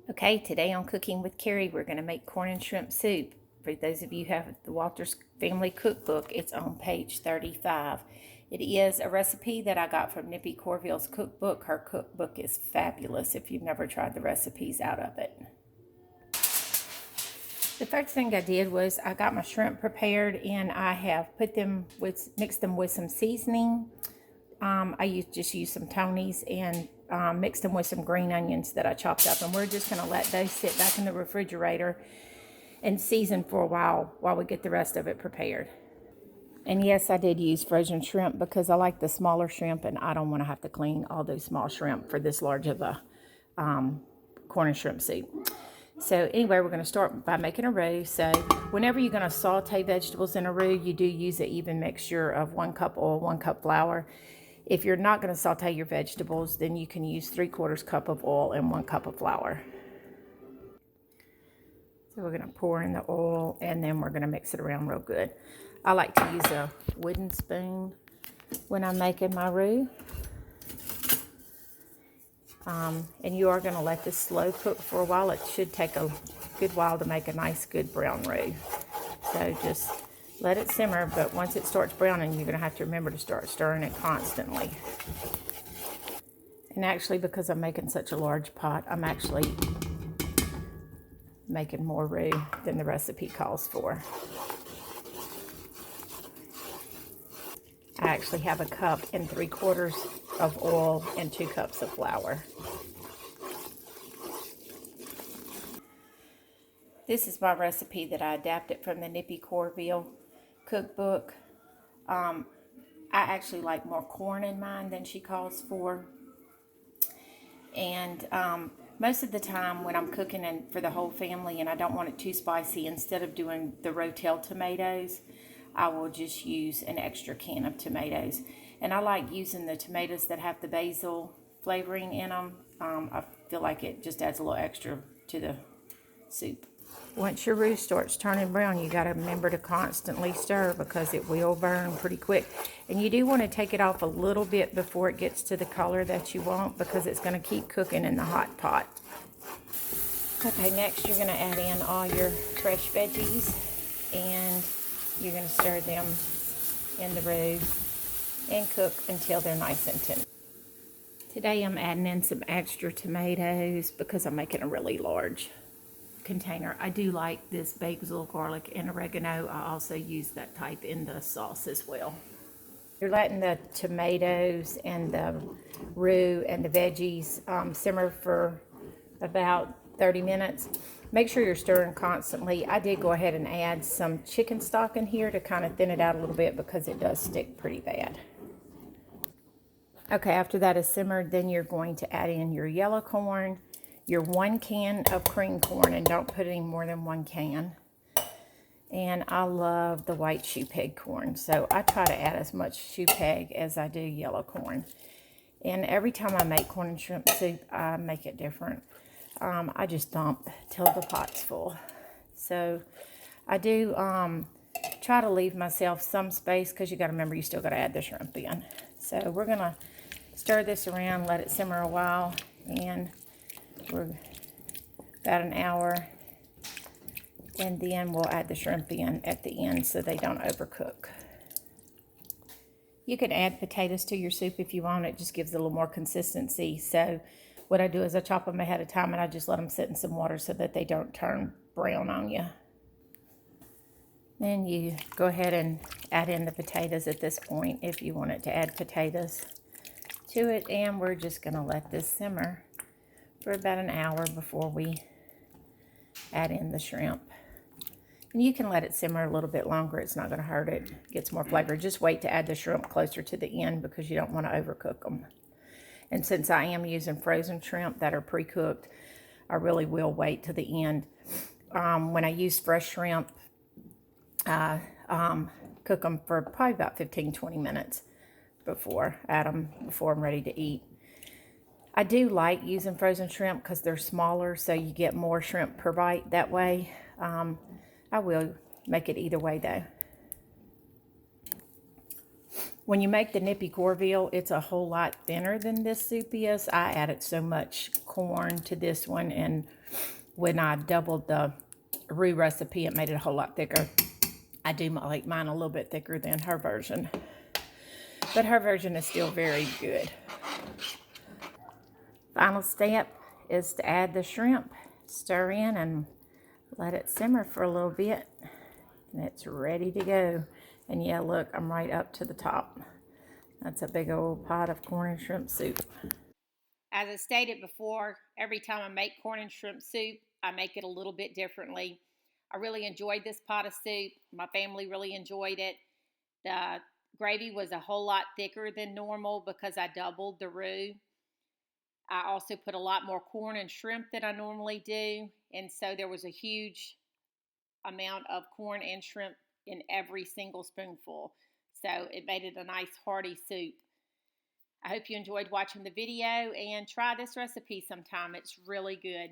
Okay, today on Cooking with Kari, we're going to make corn and shrimp soup. For those of you who have the Walters Family Cookbook, it's on page 35. It is a recipe that I got from Nippy Corville's cookbook. Her cookbook is fabulous if you've never tried the recipes out of it. The first thing I did was I got my shrimp prepared and I have mixed them with some seasoning. I just used some Tony's and mixed them with some green onions that I chopped up. And we're just going to let those sit back in the refrigerator and season for a while we get the rest of it prepared. And yes, I did use frozen shrimp because I like the smaller shrimp and I don't want to have to clean all those small shrimp for this large of a corn and shrimp soup. So anyway, we're going to start by making a roux. So whenever you're going to saute vegetables in a roux, you do use an even mixture of 1 cup oil, 1 cup flour. If you're not going to saute your vegetables, then you can use 3/4 cup of oil and 1 cup of flour. So we're going to pour in the oil and then we're going to mix it around real good. I like to use a wooden spoon when I'm making my roux. And you are going to let this slow cook for a while. It should take a good while to make a nice good brown roux. So just let it simmer, but once it starts browning, you're going to have to remember to start stirring it constantly. And actually, because I'm making such a large pot, I'm actually making more roux than the recipe calls for. I actually have 1 cup and 3/4 of oil and 2 cups of flour. This is my recipe that I adapted from the Nippy Corville cookbook. I actually like more corn in mine than she calls for. And most of the time when I'm cooking for the whole family and I don't want it too spicy, instead of doing the Rotel tomatoes, I will just use an extra can of tomatoes. And I like using the tomatoes that have the basil flavoring in them. I feel like it just adds a little extra to the soup. Once your roux starts turning brown, you got to remember to constantly stir because it will burn pretty quick. And you do want to take it off a little bit before it gets to the color that you want because it's going to keep cooking in the hot pot. Okay, next you're going to add in all your fresh veggies and you're going to stir them in the roux and cook until they're nice and tender. Today I'm adding in some extra tomatoes because I'm making a really large container. I do like this basil, garlic, and oregano. I also use that type in the sauce as well. You're letting the tomatoes and the roux and the veggies simmer for about 30 minutes. Make sure you're stirring constantly. I did go ahead and add some chicken stock in here to kind of thin it out a little bit because it does stick pretty bad. Okay, after that is simmered, then you're going to add in your yellow corn, your 1 can of cream corn, and don't put any more than 1 can. And I love the white shoe peg corn, so I try to add as much shoe peg as I do yellow corn. And every time I make corn and shrimp soup, I make it different. I just dump till the pot's full. So I do try to leave myself some space because you got to remember you still got to add the shrimp in. So we're going to stir this around, let it simmer a while, and we're about an hour, and then we'll add the shrimp in at the end so they don't overcook. You can add potatoes to your soup if you want. It just gives it a little more consistency. So what I do is I chop them ahead of time and I just let them sit in some water so that they don't turn brown on you. Then you go ahead and add in the potatoes at this point if you wanted to add potatoes to it, and we're just going to let this simmer for about an hour before we add in the shrimp. And you can let it simmer a little bit longer. It's not going to hurt it. It gets more flavor. Just wait to add the shrimp closer to the end because you don't want to overcook them. And since I am using frozen shrimp that are pre-cooked, I really will wait to the end. When I use fresh shrimp, I cook them for probably about 15-20 minutes before I'm ready to eat. I do like using frozen shrimp because they're smaller, so you get more shrimp per bite that way. I will make it either way though. When you make the nippy cornmeal, it's a whole lot thinner than this soup is. I added so much corn to this one, and when I doubled the roux recipe, it made it a whole lot thicker. I do like mine a little bit thicker than her version, but her version is still very good. Final step is to add the shrimp, stir in, and let it simmer for a little bit, and it's ready to go. And yeah, look, I'm right up to the top. That's a big old pot of corn and shrimp soup. As I stated before, every time I make corn and shrimp soup, I make it a little bit differently. I really enjoyed this pot of soup. My family really enjoyed it. The gravy was a whole lot thicker than normal because I doubled the roux. I also put a lot more corn and shrimp than I normally do, and so there was a huge amount of corn and shrimp in every single spoonful. So it made it a nice hearty soup. I hope you enjoyed watching the video and try this recipe sometime. It's really good.